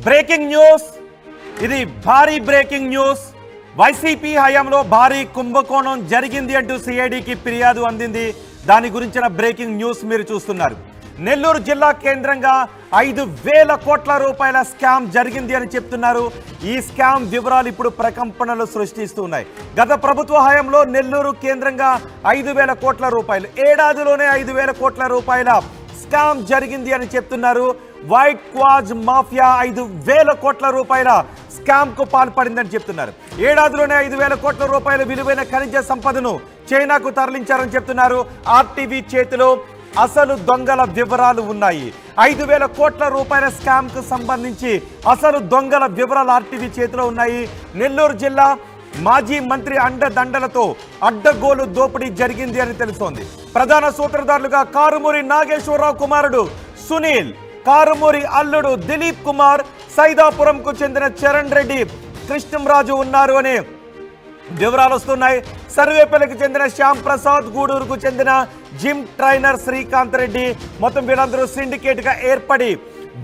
Breaking news, ఇది భారీ breaking news. YCP హయాంలో భారీ కుంభకోణం జరిగింది అంటూ సిఐడికి ఫిర్యాదు అందింది. దాని గురించిన బ్రేకింగ్ న్యూస్ మీరు చూస్తున్నారు. నెల్లూరు జిల్లా కేంద్రంగా 5,000 కోట్ల రూపాయల స్కామ్ జరిగింది అని చెప్తున్నారు. ఈ స్కామ్ వివరాలు ఇప్పుడు ప్రకంపనలు సృష్టిస్తున్నాయి. గత ప్రభుత్వ హయాంలో నెల్లూరు కేంద్రంగా 5,000 కోట్ల రూపాయలు, ఏడాదిలోనే 5,000 కోట్ల రూపాయల స్కామ్ జరిగింది అని చెప్తున్నారు. వైట్ క్వాజ్ మాఫియా 5,000 కోట్ల రూపాయల స్కామ్ కు పాల్పడిందని చెప్తున్నారు. ఏడాదిలోనే 5,000 కోట్ల రూపాయల విలువైన ఖనిజ సంపదను చైనాకు తరలించారని చెప్తున్నారు. ఆర్టీవీ చేతిలో అసలు దొంగల వివరాలు ఉన్నాయి. 5,000 కోట్ల రూపాయల స్కామ్ కు సంబంధించి అసలు దొంగల వివరాలు ఆర్టీవీ చేతిలో ఉన్నాయి. నెల్లూరు జిల్లా మాజీ మంత్రి అండదండలతో అడ్డగోలు దోపిడీ జరిగింది అని తెలుస్తోంది. ప్రధాన సూత్రధారులుగా కారుమూరి నాగేశ్వరరావు కుమారుడు సునీల్, కారుమూరి అల్లుడు దిలీప్ కుమార్, సైదాపురంకు చెందిన చరణ్ రెడ్డి, కృష్ణంరాజు ఉన్నారు అనే వివరాలు వస్తున్నాయి. సర్వేపల్లికి చెందిన శ్యామ్ ప్రసాద్, గూడూరుకు చెందిన జిమ్ ట్రైనర్ శ్రీకాంత్ రెడ్డి, మొత్తం వీళ్ళందరూ సిండికేట్ గా ఏర్పడి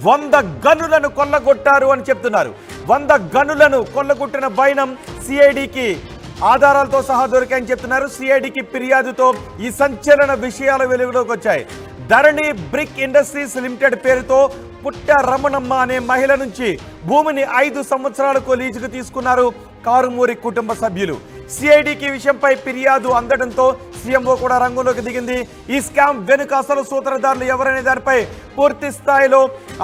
100 గనులను కొల్లగొట్టారు అని చెప్తున్నారు. 100 గనులను కొల్లగొట్టిన వైనం సిఐడికి ఆధారాలతో సహా దొరికాయని చెప్తున్నారు. సిఐడికి ఫిర్యాదుతో ఈ సంచలన విషయాలు వెలుగులోకి వచ్చాయి. ధరణి బ్రిక్ ఇండస్ట్రీస్ లిమిటెడ్ పేరుతో పుట్ట రమణమ్మ అనే మహిళ నుంచి భూమిని 5 సంవత్సరాలకు లీజుకు తీసుకున్నారు కారుమూరి కుటుంబ సభ్యులు. సిఐడికి విషయంపై ఫిర్యాదు అందడంతో సీఎంఓ కూడా రంగంలోకి దిగింది. ఈ స్కామ్ వెనుక అసలు సూత్రధారులు ఎవరనే దానిపై పూర్తి స్థాయిలో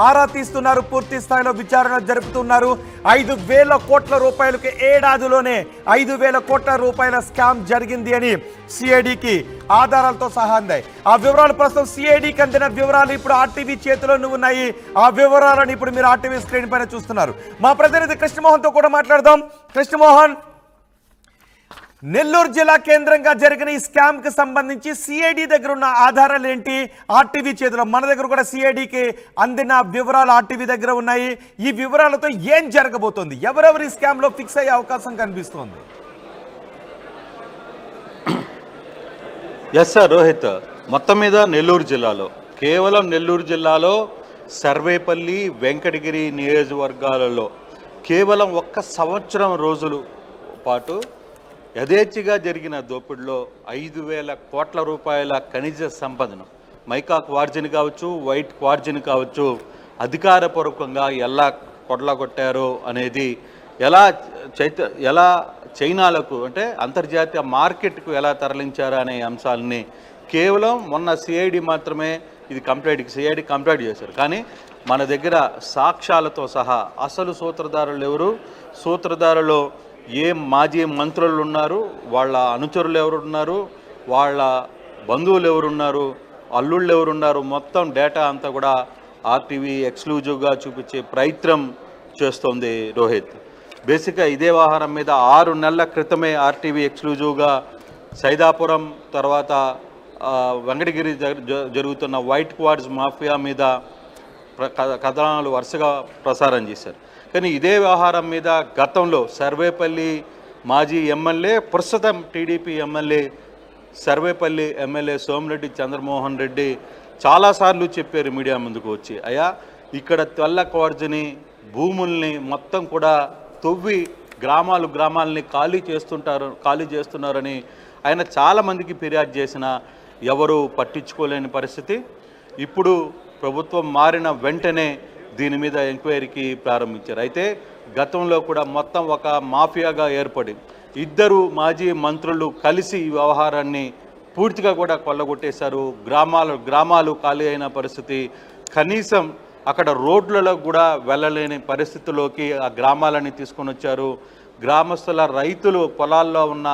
ఆరా తీస్తున్నారు, పూర్తి స్థాయిలో విచారణ జరుపుతున్నారు. 5,000 కోట్ల రూపాయలకి ఏడాదిలోనే 5,000 కోట్ల రూపాయల స్కామ్ జరిగింది అని సిఐడికి ఆధారాలతో సహా అందాయి. ఆ వివరాలు ప్రస్తుతం సిఐడికి అందిన వివరాలు ఇప్పుడు ఆర్టీవీ చేతిలోనే ఉన్నాయి. ఆ వివరాలను ఇప్పుడు మీరు ఆర్టీవీ స్క్రీన్ పైన చూస్తున్నారు. మా ప్రతినిధి కృష్ణమోహన్తో కూడా మాట్లాడదాం. కృష్ణమోహన్, నెల్లూరు జిల్లా కేంద్రంగా జరిగిన ఈ స్కామ్ కి సంబంధించి సిఐడి దగ్గర ఉన్న ఆధారాలు ఏంటి? ఆర్టీవీ చేతిలో, మన దగ్గర కూడా సిఐడికి అందిన వివరాలు ఆర్టీవీ దగ్గర ఉన్నాయి. ఈ వివరాలతో ఏం జరగబోతోంది? ఎవరెవరు ఈ స్కామ్ లో ఫిక్స్ అయ్యే అవకాశం కనిపిస్తోంది? ఎస్ సార్ రోహిత్, మొత్తం మీద నెల్లూరు జిల్లాలో, కేవలం నెల్లూరు జిల్లాలో సర్వేపల్లి, వెంకటగిరి నియోజకవర్గాలలో కేవలం 1 సంవత్సరం రోజుల పాటు యథేచ్ఛగా జరిగిన దోపిడిలో 5,000 కోట్ల రూపాయల ఖనిజ సంపదను, మైకా క్వార్జిన్ కావచ్చు, వైట్ క్వార్జిన్ కావచ్చు, అధికారపూర్వకంగా ఎలా కొట్టగొట్టారో అనేది, ఎలా చైనాలకు అంటే అంతర్జాతీయ మార్కెట్కు ఎలా తరలించారు అనే అంశాలని కేవలం మొన్న సిఐడి మాత్రమే సిఐడి కంప్లైంట్ చేశారు. కానీ మన దగ్గర సాక్ష్యాలతో సహా అసలు సూత్రధారులు ఎవరు, సూత్రధారులు ఏ మాజీ మంత్రులు ఉన్నారు, వాళ్ళ అనుచరులు ఎవరున్నారు, వాళ్ళ బంధువులు ఎవరున్నారు, అల్లుళ్ళు ఎవరున్నారు, మొత్తం డేటా అంతా కూడా ఆర్టీవీ ఎక్స్క్లూజివ్గా చూపించే ప్రయత్నం చేస్తోంది రోహిత్. బేసిక్గా ఇదే వ్యవహారం మీద 6 నెలల క్రితమే ఆర్టీవీ ఎక్స్క్లూజివ్గా సైదాపురం తర్వాత వెంకటగిరి జరుగుతున్న వైట్ క్వార్జ్ మాఫియా మీద కథనాలు వరుసగా ప్రసారం చేశారు. కానీ ఇదే వ్యవహారం మీద గతంలో సర్వేపల్లి మాజీ ఎమ్మెల్యే, ప్రస్తుతం TDP MLA, Sarvepalli MLA Somireddy Chandramohan Reddy చాలాసార్లు చెప్పారు మీడియా ముందుకు వచ్చి, అయ్యా ఇక్కడ తెల్ల క్వార్జిని భూముల్ని మొత్తం కూడా తవ్వి గ్రామాలని ఖాళీ చేస్తున్నారని ఆయన చాలామందికి ఫిర్యాదు చేసినా ఎవరు పట్టించుకోలేని పరిస్థితి. ఇప్పుడు ప్రభుత్వం మారిన వెంటనే దీని మీద ఎంక్వైరీకి ప్రారంభించారు. అయితే గతంలో కూడా మొత్తం ఒక మాఫియాగా ఏర్పడి 2 మాజీ మంత్రులు కలిసి ఈ వ్యవహారాన్ని పూర్తిగా కూడా కొల్లగొట్టేశారు. గ్రామాలు ఖాళీ అయిన పరిస్థితి, కనీసం అక్కడ రోడ్లలో కూడా వెళ్ళలేని పరిస్థితిలోకి ఆ గ్రామాలని తీసుకొని వచ్చారు. గ్రామస్తుల రైతులు పొలాల్లో ఉన్న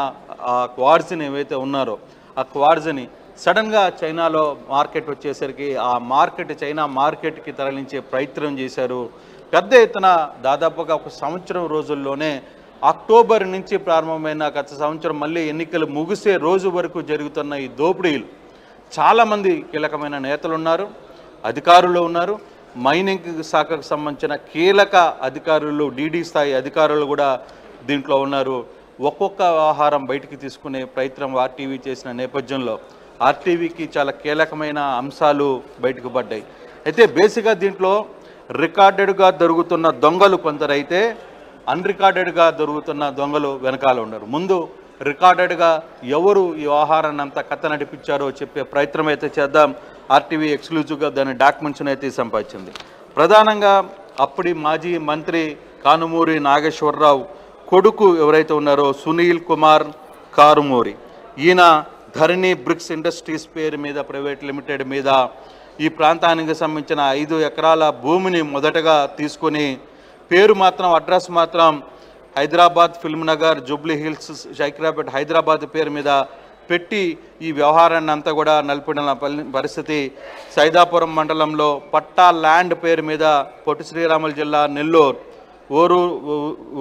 ఆ క్వార్జిన్ ఏవైతే ఉన్నారో ఆ క్వార్జిని సడన్గా చైనాలో మార్కెట్ వచ్చేసరికి ఆ చైనా మార్కెట్కి తరలించే ప్రయత్నం చేశారు. పెద్ద ఎత్తున దాదాపుగా 1 సంవత్సరం రోజుల్లోనే అక్టోబర్ నుంచి ప్రారంభమైన గత సంవత్సరం మళ్ళీ ఎన్నికలు ముగిసే రోజు వరకు జరుగుతున్న ఈ దోపిడీలు చాలామంది కీలకమైన నేతలు ఉన్నారు, అధికారులు ఉన్నారు. మైనింగ్ శాఖకు సంబంధించిన కీలక అధికారులు, డీడీ స్థాయి అధికారులు కూడా దీంట్లో ఉన్నారు. ఒక్కొక్క వ్యవహారం బయటికి తీసుకునే ప్రయత్నం ఆర్టీవీ చేసిన నేపథ్యంలో ఆర్టీవీకి చాలా కీలకమైన అంశాలు బయటకు పడ్డాయి. అయితే బేసిక్గా దీంట్లో రికార్డెడ్గా దొరుకుతున్న దొంగలు కొందరైతే అన్రికార్డెడ్గా దొరుకుతున్న దొంగలు వెనకాల ఉన్నారు. ముందు రికార్డెడ్గా ఎవరు ఈ వ్యవహారాన్ని అంతా కథ నడిపించారో చెప్పే ప్రయత్నం అయితే చేద్దాం. ఆర్టీవీ ఎక్స్క్లూజివ్గా దాని డాక్యుమెంట్స్ని అయితే సంపాదించింది. ప్రధానంగా అప్పటి మాజీ మంత్రి కానుమూరి నాగేశ్వరరావు కొడుకు ఎవరైతే ఉన్నారో సునీల్ కుమార్ కారుమూరి, ఈయన ధరణి బ్రిక్స్ ఇండస్ట్రీస్ పేరు మీద ప్రైవేట్ లిమిటెడ్ మీద ఈ ప్రాంతానికి సంబంధించిన 5 ఎకరాల భూమిని మొదటగా తీసుకొని పేరు మాత్రం అడ్రస్ మాత్రం Hyderabad film Nagar Jubilee Hills Shaikpet Hyderabad పేరు మీద పెట్టి ఈ వ్యవహారాన్ని అంతా కూడా నలిపిన పరిస్థితి. సైదాపురం మండలంలో పట్టా ల్యాండ్ పేరు మీద పొట్టి శ్రీరాములు జిల్లా నెల్లూరు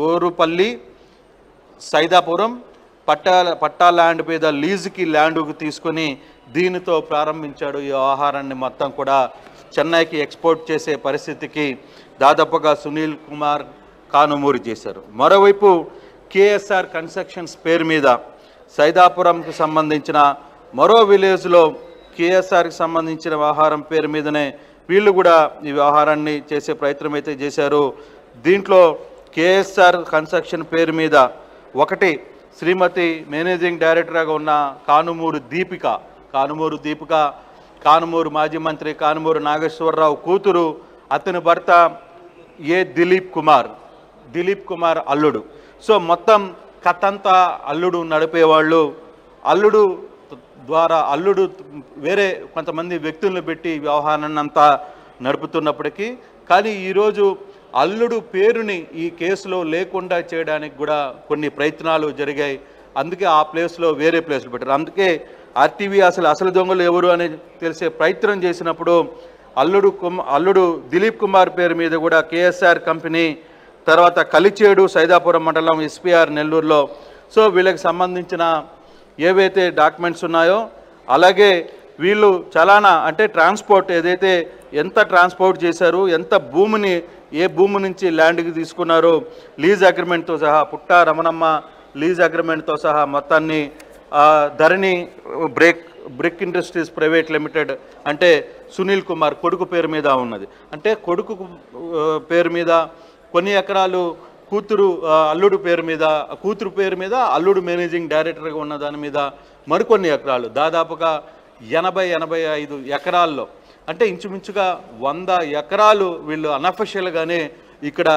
ఓరుపల్లి సైదాపురం పట్టా ల్యాండ్ మీద లీజుకి ల్యాండ్కు తీసుకొని దీనితో ప్రారంభించాడు. ఈ వ్యవహారాన్ని మొత్తం కూడా చెన్నైకి ఎక్స్పోర్ట్ చేసే పరిస్థితికి దాదాపుగా సునీల్ కుమార్ కానుమూరి చేశారు. మరోవైపు కేఎస్ఆర్ కన్స్ట్రక్షన్స్ పేరు మీద సైదాపురంకి సంబంధించిన మరో విలేజ్లో కేఎస్ఆర్కి సంబంధించిన వ్యవహారం పేరు మీదనే వీళ్ళు కూడా ఈ వ్యవహారాన్ని చేసే ప్రయత్నం అయితే చేశారు. దీంట్లో కేఎస్ఆర్ కన్స్ట్రక్షన్ పేరు మీద ఒకటి శ్రీమతి మేనేజింగ్ డైరెక్టర్గా ఉన్న కానుమూరు దీపిక, కానుమూరు మాజీ మంత్రి కానుమూరు నాగేశ్వరరావు కూతురు, అతని భర్త దిలీప్ కుమార్ అల్లుడు. సో మొత్తం కథంతా అల్లుడు నడిపేవాళ్ళు. అల్లుడు ద్వారా వేరే కొంతమంది వ్యక్తులను పెట్టి వ్యవహారాన్ని అంతా నడుపుతున్నప్పటికీ కానీ ఈరోజు అల్లుడు పేరుని ఈ కేసులో లేకుండా చేయడానికి కూడా కొన్ని ప్రయత్నాలు జరిగాయి. అందుకే ఆ ప్లేస్లో వేరే ప్లేస్లు పెట్టారు. అందుకే ఆర్టీవీ అసలు దొంగలు ఎవరు అనేది తెలిసే ప్రయత్నం చేసినప్పుడు అల్లుడు దిలీప్ కుమార్ పేరు మీద కూడా కేఎస్ఆర్ కంపెనీ, తర్వాత కలిచేడు సైదాపురం మండలం ఎస్పీఆర్ నెల్లూరులో సో వీళ్ళకి సంబంధించిన ఏవైతే డాక్యుమెంట్స్ ఉన్నాయో అలాగే వీళ్ళు చలానా అంటే ట్రాన్స్పోర్ట్ ఏదైతే ఎంత ట్రాన్స్పోర్ట్ చేశారు, ఎంత భూమిని ఏ భూమి నుంచి ల్యాండ్కి తీసుకున్నారో లీజ్ అగ్రిమెంట్తో సహా పుట్టా రమణమ్మ లీజ్ అగ్రిమెంట్తో సహా మొత్తాన్ని ధరణి బ్రిక్ ఇండస్ట్రీస్ ప్రైవేట్ లిమిటెడ్ అంటే సునీల్ కుమార్ కొడుకు పేరు మీద ఉన్నది. అంటే కొడుకు పేరు మీద కొన్ని ఎకరాలు, అల్లుడు పేరు మీద అల్లుడు మేనేజింగ్ డైరెక్టర్గా ఉన్న దాని మీద మరికొన్ని ఎకరాలు, దాదాపుగా 80-85 ఎకరాల్లో అంటే ఇంచుమించుగా 100 ఎకరాలు వీళ్ళు అనఫిషియల్గానే ఇక్కడ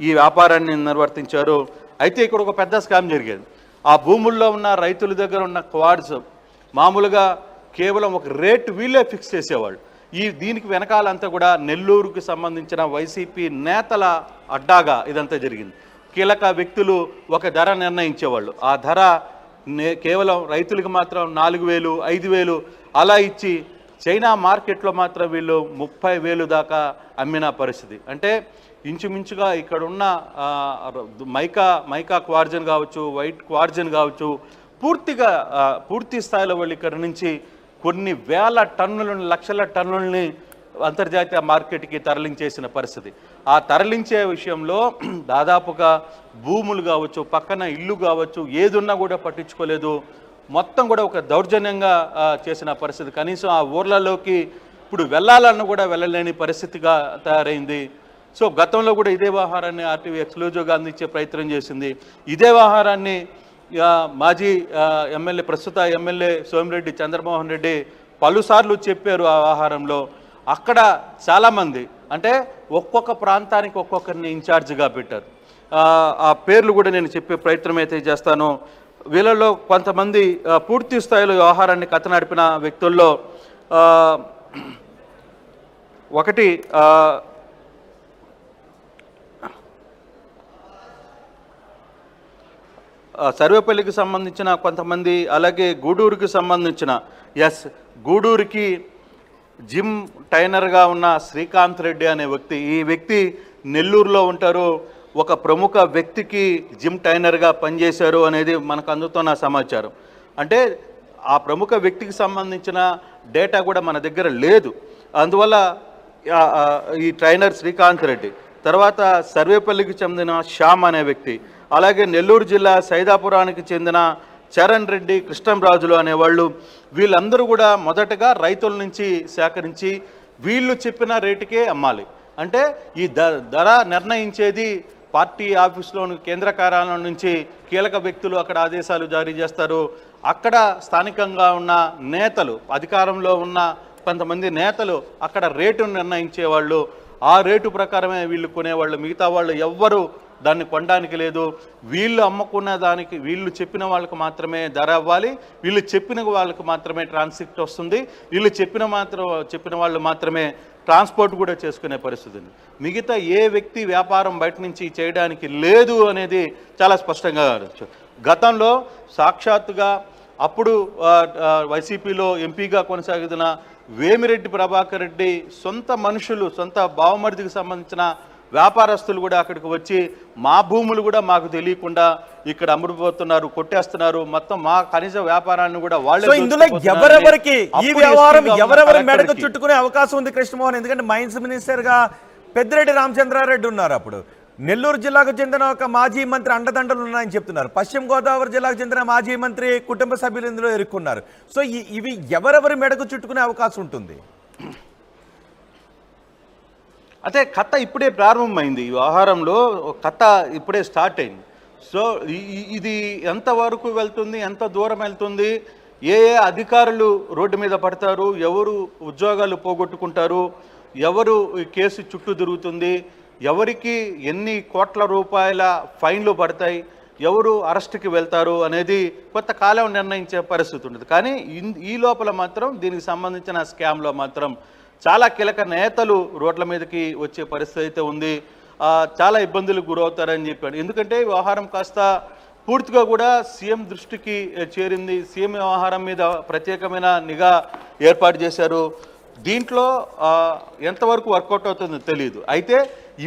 ఈ వ్యాపారాన్ని నిర్వర్తించారు. అయితే ఇక్కడ ఒక పెద్ద స్కామ్ జరిగేది. ఆ భూముల్లో ఉన్న రైతుల దగ్గర ఉన్న క్వాడ్స్ మామూలుగా కేవలం ఒక రేట్ వీళ్ళే ఫిక్స్ చేసేవాళ్ళు. దీనికి వెనకాలంతా కూడా నెల్లూరుకి సంబంధించిన వైసీపీ నేతల అడ్డాగా ఇదంతా జరిగింది. కీలక వ్యక్తులు ఒక ధర నిర్ణయించేవాళ్ళు. ఆ ధర కేవలం రైతులకు మాత్రం 4,000, 5,000 అలా ఇచ్చి చైనా మార్కెట్లో మాత్రం వీళ్ళు 30,000 దాకా అమ్మిన పరిస్థితి. అంటే ఇంచుమించుగా ఇక్కడున్న మైకా క్వార్జన్ కావచ్చు, వైట్ క్వార్జన్ కావచ్చు, పూర్తి స్థాయిలో వాళ్ళు ఇక్కడ నుంచి కొన్ని వేల టన్నులను, లక్షల టన్నులని అంతర్జాతీయ మార్కెట్కి తరలించేసిన పరిస్థితి. ఆ తరలించే విషయంలో దాదాపుగా భూములు కావచ్చు, పక్కన ఇల్లు కావచ్చు, ఏదున్నా కూడా పట్టించుకోలేదు. మొత్తం కూడా ఒక దౌర్జన్యంగా చేసిన పరిస్థితి. కనీసం ఆ ఊర్లలోకి ఇప్పుడు వెళ్ళాలన్నా కూడా వెళ్ళలేని పరిస్థితిగా తయారైంది. సో గతంలో కూడా ఇదే వ్యవహారాన్ని ఆర్టీవీ ఎక్స్క్లూజివ్గా అందించే ప్రయత్నం చేసింది. ఇదే వ్యవహారాన్ని మాజీ ఎమ్మెల్యే, ప్రస్తుత ఎమ్మెల్యే సోమిరెడ్డి చంద్రమోహన్ రెడ్డి పలుసార్లు చెప్పారు ఆ వ్యవహారంలో. అక్కడ చాలామంది అంటే ఒక్కొక్క ప్రాంతానికి ఒక్కొక్కరిని ఇన్ఛార్జిగా పెట్టారు. ఆ పేర్లు కూడా నేను చెప్పే ప్రయత్నం అయితే చేస్తాను. వీళ్ళలో కొంతమంది పూర్తి స్థాయిలో వ్యవహారాన్ని కథ నడిపిన వ్యక్తుల్లో ఒకటి సర్వేపల్లికి సంబంధించిన కొంతమంది, అలాగే గూడూరుకి సంబంధించిన గూడూరుకి జిమ్ ట్రైనర్గా ఉన్న శ్రీకాంత్ రెడ్డి అనే వ్యక్తి. ఈ వ్యక్తి నెల్లూరులో ఉంటారు. ఒక ప్రముఖ వ్యక్తికి జిమ్ ట్రైనర్గా పనిచేశారు అనేది మనకు అందుతున్న సమాచారం. అంటే ఆ ప్రముఖ వ్యక్తికి సంబంధించిన డేటా కూడా మన దగ్గర లేదు. అందువల్ల ఈ ట్రైనర్ శ్రీకాంత్ రెడ్డి, తర్వాత సర్వేపల్లికి చెందిన శ్యామ్ అనే వ్యక్తి, అలాగే నెల్లూరు జిల్లా సైదాపురానికి చెందిన చరణ్ రెడ్డి, కృష్ణంరాజులు అనేవాళ్ళు, వీళ్ళందరూ కూడా మొదటగా రైతుల నుంచి సేకరించి వీళ్ళు చెప్పిన రేటుకే అమ్మాలి. అంటే ఈ ధర నిర్ణయించేది పార్టీ ఆఫీసులోని కేంద్ర కార్యాలయం నుంచి కీలక వ్యక్తులు అక్కడ ఆదేశాలు జారీ చేస్తారు. అక్కడ స్థానికంగా ఉన్న నేతలు, అధికారంలో ఉన్న కొంతమంది నేతలు అక్కడ రేటును నిర్ణయించేవాళ్ళు. ఆ రేటు ప్రకారమే వీళ్ళు కొనేవాళ్ళు. మిగతా వాళ్ళు ఎవ్వరూ దాన్ని కొనడానికి లేదు. వీళ్ళు అమ్ముకున్న దానికి వీళ్ళు చెప్పిన వాళ్ళకి మాత్రమే ధర అవ్వాలి, వీళ్ళు చెప్పిన వాళ్ళకి మాత్రమే ట్రాన్సిక్ట్ వస్తుంది, వీళ్ళు చెప్పిన వాళ్ళు మాత్రమే ట్రాన్స్పోర్ట్ కూడా చేసుకునే పరిస్థితి ఉంది. మిగతా ఏ వ్యక్తి వ్యాపారం బయట నుంచి చేయడానికి లేదు అనేది చాలా స్పష్టంగా అనొచ్చు. గతంలో సాక్షాత్తుగా అప్పుడు వైసీపీలో ఎంపీగా కొనసాగుతున్న వేమిరెడ్డి ప్రభాకర్ రెడ్డి సొంత మనుషులు, సొంత బావమరిదికి సంబంధించిన వ్యాపారస్తులు కూడా అక్కడికి వచ్చి మా భూములు కూడా మాకు తెలియకుండా ఇక్కడ అమ్ముడుపోతున్నారు, కొట్టేస్తున్నారు, మొత్తం మా కనీస వ్యాపారాన్ని కూడా వాళ్ళే. ఇందులో ఎవరెవరికి ఈ వ్యవహారం ఎవరెవరి మెడకు చుట్టుకునే అవకాశం ఉంది కృష్ణమోహన్? ఎందుకంటే మైన్స్ మినిస్టర్ గా పెద్దిరెడ్డి రామచంద్రారెడ్డి ఉన్నారు. అప్పుడు నెల్లూరు జిల్లాకు చెందిన ఒక మాజీ మంత్రి అండదండలు ఉన్నాయని చెప్తున్నారు. పశ్చిమ గోదావరి జిల్లాకు చెందిన మాజీ మంత్రి కుటుంబ సభ్యులు ఇందులో ఇరుక్కున్నారు. సో ఇవి ఎవరెవరి మెడకు చుట్టుకునే అవకాశం ఉంటుంది? అదే కథ ఇప్పుడే ప్రారంభమైంది. ఈ వ్యవహారంలో కథ ఇప్పుడే స్టార్ట్ అయింది. సో ఇది ఎంతవరకు వెళ్తుంది, ఎంత దూరం వెళ్తుంది, ఏ అధికారులు రోడ్డు మీద పడతారు, ఎవరు ఉద్యోగాలు పోగొట్టుకుంటారు, ఎవరు ఈ కేసు చుట్టూ తిరుగుతుంది, ఎవరికి ఎన్ని కోట్ల రూపాయల ఫైన్లు పడతాయి, ఎవరు అరెస్ట్కి వెళ్తారు అనేది కొంతకాలం నిర్ణయించే పరిస్థితి ఉంటుంది. కానీ ఈ లోపల మాత్రం దీనికి సంబంధించిన స్కామ్లో మాత్రం చాలా కీలక నేతలు రోడ్ల మీదకి వచ్చే పరిస్థితి అయితే ఉంది. చాలా ఇబ్బందులకు గురవుతారని చెప్పాడు. ఎందుకంటే వ్యవహారం కాస్త పూర్తిగా కూడా సీఎం దృష్టికి చేరింది. సీఎం వ్యవహారం మీద ప్రత్యేకమైన నిఘా ఏర్పాటు చేశారు. దీంట్లో ఎంతవరకు వర్కౌట్ అవుతుందో తెలియదు. అయితే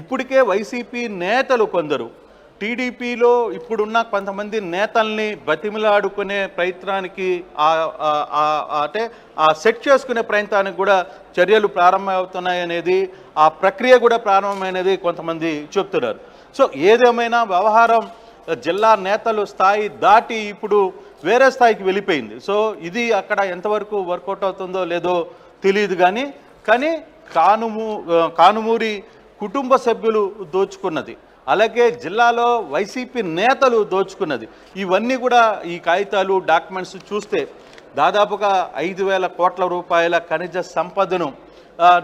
ఇప్పటికే వైసీపీ నేతలు కొందరు టీడీపీలో ఇప్పుడున్న కొంతమంది నేతల్ని బతిమిలాడుకునే ప్రయత్నానికి అంటే ఆ సెట్ చేసుకునే ప్రయత్నానికి కూడా చర్యలు ప్రారంభమవుతున్నాయి అనేది, ఆ ప్రక్రియ కూడా ప్రారంభమైనది కొంతమంది చెప్తున్నారు. సో ఏదేమైనా వ్యవహారం జిల్లా నేతలు స్థాయి దాటి ఇప్పుడు వేరే స్థాయికి వెళ్ళిపోయింది. సో ఇది అక్కడ ఎంతవరకు వర్కౌట్ అవుతుందో లేదో తెలియదు. కానీ కానుమూరి కుటుంబ సభ్యులు దోచుకున్నది, అలాగే జిల్లాలో వైసీపీ నేతలు దోచుకున్నది, ఇవన్నీ కూడా ఈ కాగితాలు డాక్యుమెంట్స్ చూస్తే దాదాపుగా 5,000 కోట్ల రూపాయల ఖనిజ సంపదను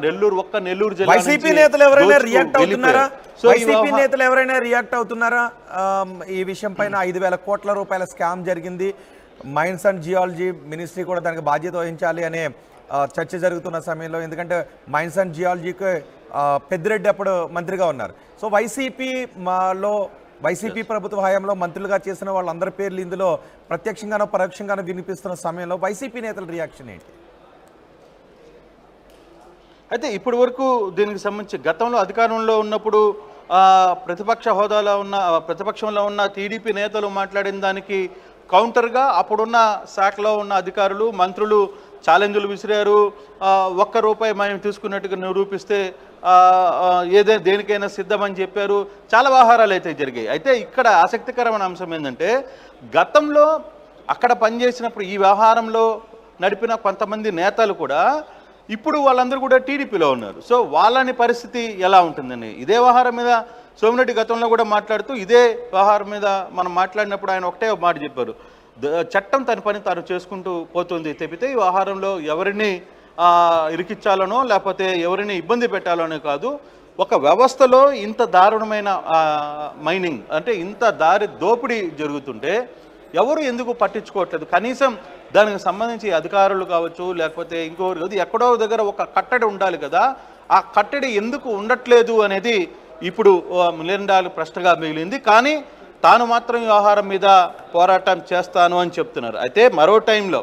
నెల్లూరు జిల్లా వైసీపీ నేతలు ఎవరైనా రియాక్ట్ అవుతున్నారా? వైసీపీ నేతలు ఎవరైనా రియాక్ట్ అవుతున్నారా ఈ విషయం పైన? 5,000 కోట్ల రూపాయల స్కామ్ జరిగింది, మైన్స్ అండ్ జియాలజీ మినిస్ట్రీ కూడా దానికి బాధ్యత వహించాలి అనే చర్చ జరుగుతున్న సమయంలో, ఎందుకంటే మైన్స్ అండ్ జియాలజీకి పెద్దిరెడ్డి అప్పుడు మంత్రిగా ఉన్నారు. సో వైసీపీ ప్రభుత్వ హయాంలో మంత్రులుగా చేసిన వాళ్ళందరి పేర్లు ఇందులో ప్రత్యక్షంగానో పరోక్షంగానో వినిపిస్తున్న సమయంలో వైసీపీ నేతల రియాక్షన్ ఏంటి? అయితే ఇప్పటి వరకు దీనికి సంబంధించి గతంలో అధికారంలో ఉన్నప్పుడు ప్రతిపక్షంలో ఉన్న టీడీపీ నేతలు మాట్లాడిన దానికి కౌంటర్గా అప్పుడున్న శాఖలో ఉన్న అధికారులు, మంత్రులు ఛాలెంజ్లు విసిరారు. ₹1 మేము తీసుకున్నట్టుగా నిరూపిస్తే దేనికైనా సిద్ధమని చెప్పారు. చాలా వ్యవహారాలు అయితే జరిగాయి. అయితే ఇక్కడ ఆసక్తికరమైన అంశం ఏంటంటే, గతంలో అక్కడ పనిచేసినప్పుడు ఈ వ్యవహారంలో నడిపిన కొంతమంది నేతలు కూడా ఇప్పుడు వాళ్ళందరూ కూడా టీడీపీలో ఉన్నారు. సో వాళ్ళని పరిస్థితి ఎలా ఉంటుందని ఇదే వ్యవహారం మీద సోమిరెడ్డి గతంలో కూడా మాట్లాడుతూ ఇదే వ్యవహారం మీద మనం మాట్లాడినప్పుడు ఆయన ఒకటే మాట చెప్పారు, చట్టం తన పని తాను చేసుకుంటూ పోతుంది తప్పితే ఈ వ్యవహారంలో ఎవరిని ఇరికిచ్చాలనో లేకపోతే ఎవరిని ఇబ్బంది పెట్టాలనో కాదు, ఒక వ్యవస్థలో ఇంత దారుణమైన మైనింగ్ అంటే ఇంత దోపిడీ జరుగుతుంటే ఎవరు ఎందుకు పట్టించుకోవట్లేదు? కనీసం దానికి సంబంధించి అధికారులు కావచ్చు లేకపోతే ఇంకోరు ఎక్కడో దగ్గర ఒక కట్టడి ఉండాలి కదా, ఆ కట్టడి ఎందుకు ఉండట్లేదు అనేది ఇప్పుడు మిలియన్ ప్రశ్నగా మిగిలింది. కానీ తాను మాత్రం వ్యవహారం మీద పోరాటం చేస్తాను అని చెప్తున్నారు. అయితే మరో టైంలో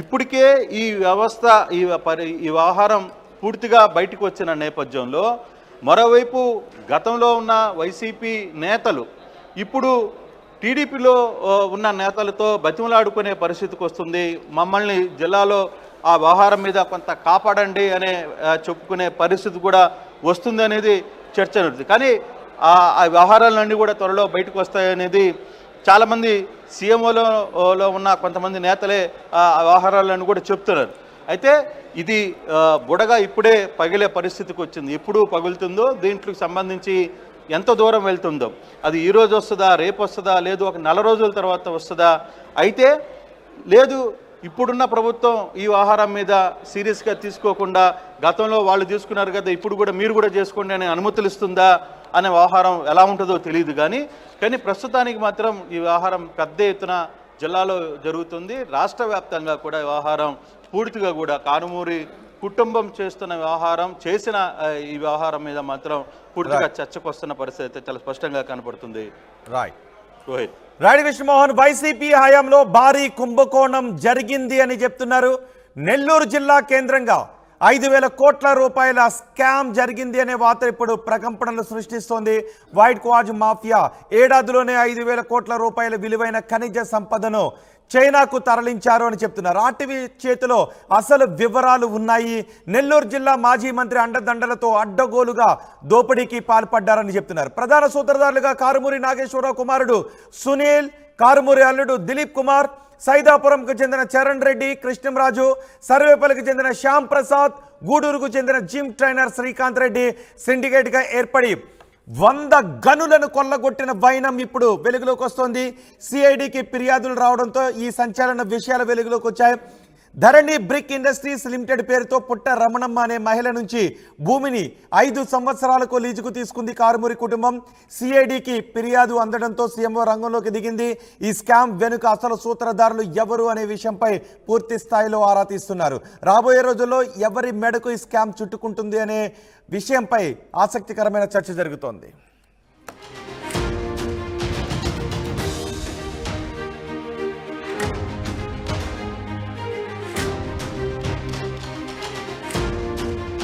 ఇప్పటికే ఈ వ్యవహారం పూర్తిగా బయటకు వచ్చిన నేపథ్యంలో మరోవైపు గతంలో ఉన్న వైసీపీ నేతలు ఇప్పుడు టీడీపీలో ఉన్న నేతలతో బతిమలాడుకునే పరిస్థితికి వస్తుంది. మమ్మల్ని జిల్లాలో ఆ వ్యవహారం మీద కొంత కాపాడండి అనే చెప్పుకునే పరిస్థితి కూడా వస్తుంది అనేది చర్చ నడుస్తుంది. కానీ ఆ వ్యవహారాలన్నీ కూడా త్వరలో బయటకు వస్తాయనేది చాలామంది సీఎంఓలో ఉన్న కొంతమంది నేతలే ఆ వ్యవహారాలను కూడా చెప్తున్నారు. అయితే ఇది బుడగా ఇప్పుడే పగిలే పరిస్థితికి వచ్చింది. ఎప్పుడు పగులుతుందో దీంట్లోకి సంబంధించి ఎంత దూరం వెళ్తుందో, అది ఈరోజు వస్తుందా, రేపు వస్తుందా, లేదు ఒక 4 రోజుల తర్వాత వస్తుందా, అయితే లేదు ఇప్పుడున్న ప్రభుత్వం ఈ వ్యవహారం మీద సీరియస్గా తీసుకోకుండా గతంలో వాళ్ళు తీసుకున్నారు కదా ఇప్పుడు కూడా మీరు కూడా చేసుకోండి అనే అనుమతులు ఇస్తుందా అనే వ్యవహారం ఎలా ఉంటుందో తెలియదు. కానీ ప్రస్తుతానికి మాత్రం ఈ వ్యవహారం పెద్ద ఎత్తున జిల్లాలో జరుగుతుంది. రాష్ట్ర వ్యాప్తంగా కూడా ఈ వ్యవహారం పూర్తిగా కూడా కారుమూరి కుటుంబం చేస్తున్న వ్యవహారం చేసిన ఈ వ్యవహారం మీద మాత్రం పూర్తిగా చర్చకు వస్తున్న పరిస్థితి అయితే చాలా స్పష్టంగా కనపడుతుంది. రాడి కృష్ణమోహన్, వైసీపీ హయాంలో భారీ కుంభకోణం జరిగింది అని చెప్తున్నారు. నెల్లూరు జిల్లా కేంద్రంగా 5,000 కోట్ల రూపాయల స్కామ్ జరిగింది అనే వార్త ఇప్పుడు ప్రకంపనలు సృష్టిస్తోంది. వైట్ క్వాజ్ మాఫియా ఏడాదిలోనే 5,000 కోట్ల రూపాయల విలువైన ఖనిజ సంపదను చైనాకు తరలించారు అని చెప్తున్నారు. ఆర్టీవీ చేతిలో అసలు వివరాలు ఉన్నాయి. నెల్లూరు జిల్లా మాజీ మంత్రి అండదండలతో అడ్డగోలుగా దోపిడీకి పాల్పడ్డారని చెప్తున్నారు. ప్రధాన సూత్రధారులుగా కారుమూరి నాగేశ్వరరావు కుమారుడు సునీల్, కారుమూరి అల్లుడు దిలీప్ కుమార్, సైదాపురంకు చెందిన చరణ్ రెడ్డి, కృష్ణంరాజు, సర్వేపల్లికి చెందిన శ్యామ్ ప్రసాద్, గూడూరుకు చెందిన జిమ్ ట్రైనర్ శ్రీకాంత్ రెడ్డి సిండికేట్గా ఏర్పడి 100 గనులను కొల్లగొట్టిన వైనం ఇప్పుడు వెలుగులోకి వస్తోంది. సిఐడికి ఫిర్యాదులు రావడంతో ఈ సంచలన విషయాలు వెలుగులోకి వచ్చాయి. ధరణి బ్రిక్ ఇండస్ట్రీస్ లిమిటెడ్ పేరుతో పుట్ట రమణమ్మ అనే మహిళ నుంచి భూమిని 5 సంవత్సరాలకు లీజుకు తీసుకుంది కారుమూరి కుటుంబం. సిఐడికి ఫిర్యాదు అందడంతో సీఎంఓ రంగంలోకి దిగింది. ఈ స్కామ్ వెనుక అసలు సూత్రధారులు ఎవరు అనే విషయంపై పూర్తి స్థాయిలో ఆరా తీస్తున్నారు. రాబోయే రోజుల్లో ఎవరి మెడకు ఈ స్కామ్ చుట్టుకుంటుంది అనే విషయంపై ఆసక్తికరమైన చర్చ జరుగుతోంది.